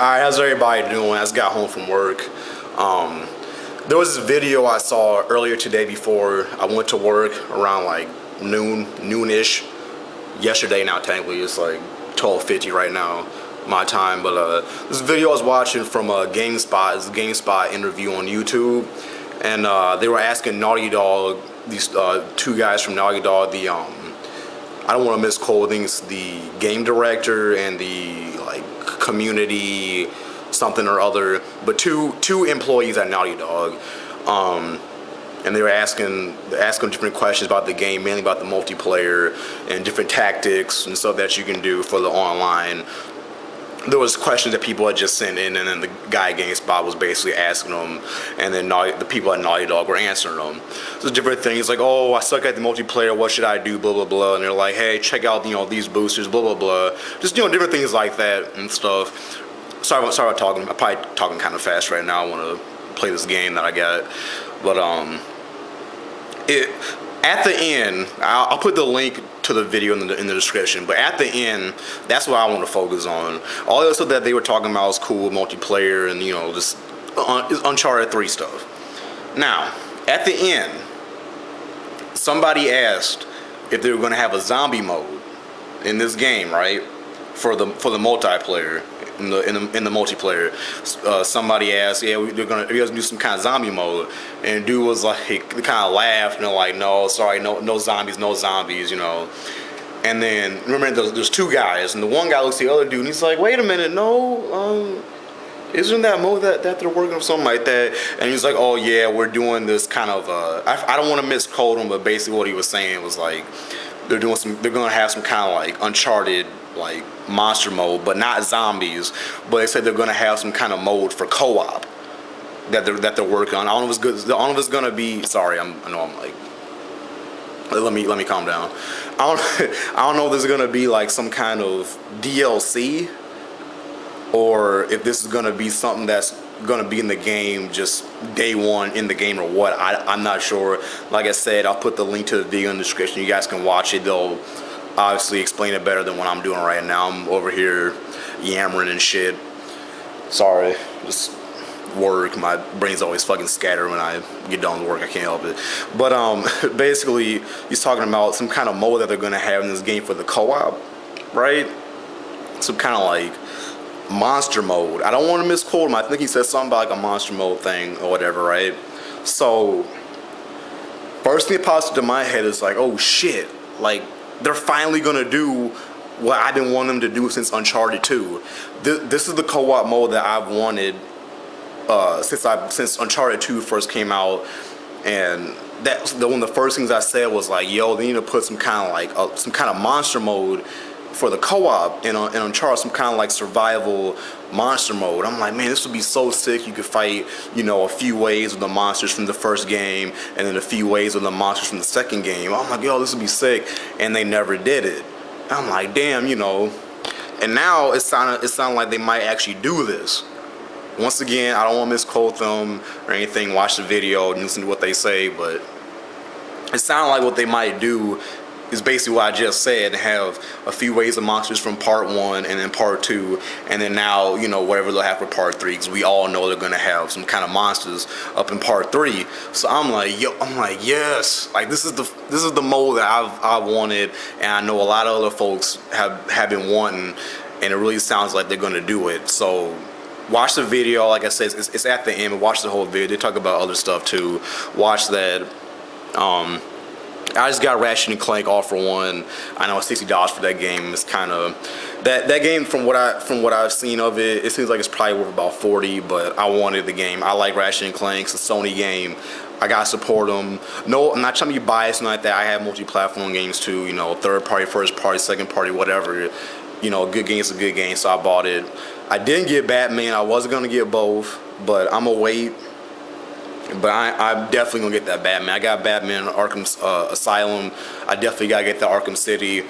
Alright, how's everybody doing? I just got home from work. There was this video I saw earlier today before I went to work around like noonish. Yesterday now, technically, it's like 12:50 right now, my time. But this video I was watching from GameSpot, it's a GameSpot interview on YouTube, and they were asking Naughty Dog, these two guys from Naughty Dog, the I don't want to misquote things, the game director and the like community something or other, but two employees at Naughty Dog, and they were asking different questions about the game, mainly about the multiplayer and different tactics and stuff that you can do for the online. There was questions that people had just sent in, and then the guy at GameSpot was basically asking them, and then the people at Naughty Dog were answering them. So different things like, oh, I suck at the multiplayer, what should I do, blah blah blah, and they're like, hey, check out these boosters, blah blah blah, just different things like that and stuff. Sorry about talking. I'm probably talking kind of fast right now. I want to play this game that I got, but at the end, I'll put the link to the video in the description, but at the end, that's what I want to focus on. All the stuff that they were talking about was cool, multiplayer, and just Uncharted 3 stuff. Now, at the end, somebody asked if they were going to have a zombie mode in this game, right? For the multiplayer. In the multiplayer, somebody asked, yeah, we're gonna do some kind of zombie mode, and dude was like, they kind of laughed, and they're like, no, sorry, no zombies, And then remember, there's two guys, and the one guy looks at the other dude, and he's like, wait a minute, no, isn't that mode that they're working on, something like that? And he's like, oh yeah, we're doing this kind of I don't want to misquote him, but basically what he was saying was like, they're gonna have some kind of like Uncharted like monster mode, but not zombies. But they said they're gonna have some kind of mode for co-op that they're working on. I don't know if it's good. I don't know if it's gonna be. Sorry, I know I'm like. Let me calm down. I don't know if this is gonna be like some kind of DLC, or if this is gonna be something that's gonna be in the game just day one in the game or what. I'm not sure. Like I said, I'll put the link to the video in the description. You guys can watch it. They'll obviously explain it better than what I'm doing right now. I'm over here yammering and shit. Sorry, just work. My brain's always fucking scattered when I get done with work. I can't help it. But basically, he's talking about some kind of mode that they're gonna have in this game for the co-op, right? Some kind of like monster mode. I don't want to misquote him. I think he said something about like a monster mode thing or whatever, right? So first thing that pops into my head is like, oh shit, like they're finally gonna do what I've been wanting them to do since Uncharted 2. This is the co-op mode that I've wanted since Uncharted 2 first came out, and that's one of the first things I said was like, yo, they need to put some kind of like some kind of monster mode for the co-op in Uncharted, some kind of like survival monster mode. I'm like, man, this would be so sick. You could fight, a few ways with the monsters from the first game, and then a few ways with the monsters from the second game. I'm like, yo, this would be sick, and they never did it. I'm like, damn, And now it sounded like they might actually do this. Once again, I don't want to misquote them or anything. Watch the video and listen to what they say, but it sounded like what they might do is basically what I just said, have a few waves of monsters from part 1 and then part 2, and then now, whatever they'll have for part 3, because we all know they're gonna have some kind of monsters up in part 3. So I'm like, yes, like this is the mode that I've wanted, and I know a lot of other folks have been wanting, and it really sounds like they're gonna do it. So watch the video. Like I said, it's at the end, but watch the whole video. They talk about other stuff too. Watch that. I just got Ratchet and Clank all for one. I know $60 for that game is kind of that game from what I've seen of it. It seems like it's probably worth about 40, but I wanted the game. I like Ratchet and Clank. It's a Sony game. I gotta support them. No, I'm not trying to be biased like that. I have multi-platform games too. Third party, first party, second party, whatever. A good game is a good game, so I bought it. I didn't get Batman. I wasn't gonna get both, but I'm gonna wait. But I'm definitely gonna get that Batman. I got Batman Arkham Asylum. I definitely gotta get the Arkham City.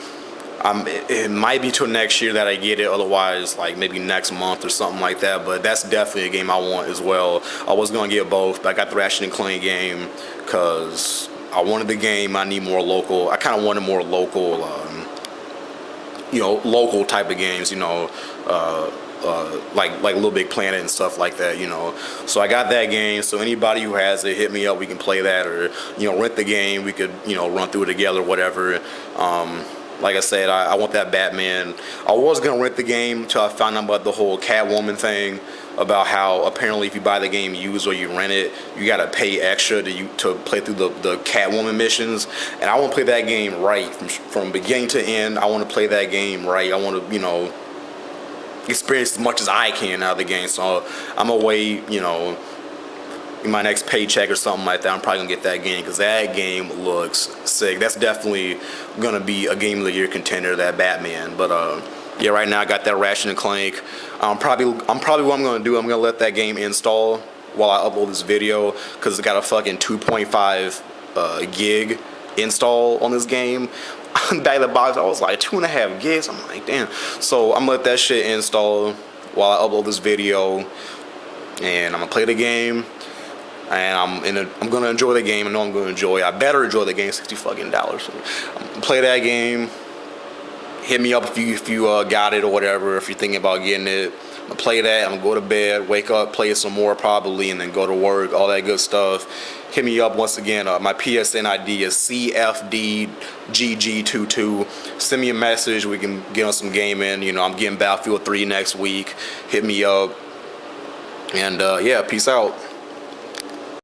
It might be till next year that I get it. Otherwise, like maybe next month or something like that. But that's definitely a game I want as well. I was gonna get both, but I got the Ratchet and Clank game because I wanted the game. I need more local. I kind of wanted more local, local type of games. like Little Big Planet and stuff like that, you know. So I got that game. So anybody who has it, hit me up. We can play that, or rent the game. We could run through it together, whatever. Like I said, I want that Batman. I was gonna rent the game until I found out about the whole Catwoman thing, about how apparently if you buy the game used or you rent it, you gotta pay extra to play through the Catwoman missions. And I want to play that game right from beginning to end. I want to play that game right. I want to experience as much as I can out of the game. So I'm gonna wait, in my next paycheck or something like that. I'm probably gonna get that game because that game looks sick. That's definitely gonna be a game of the year contender, that Batman. But yeah, right now I got that Ratchet and Clank. Probably what I'm gonna do. I'm gonna let that game install while I upload this video because it's got a fucking 2.5 gig install on this game. Back of the box, I was like 2.5 gigs. I'm like, damn. So I'm gonna let that shit install while I upload this video, and I'm gonna play the game. And I'm gonna enjoy the game. I know I'm gonna enjoy it. I better enjoy the game. $60 fucking. So play that game. Hit me up if you got it or whatever. If you're thinking about getting it, I'm gonna play that. I'm gonna go to bed, wake up, play it some more probably, and then go to work. All that good stuff. Hit me up once again. My PSN ID is CFDGG22. Send me a message. We can get on some gaming. I'm getting Battlefield 3 next week. Hit me up. And yeah, peace out.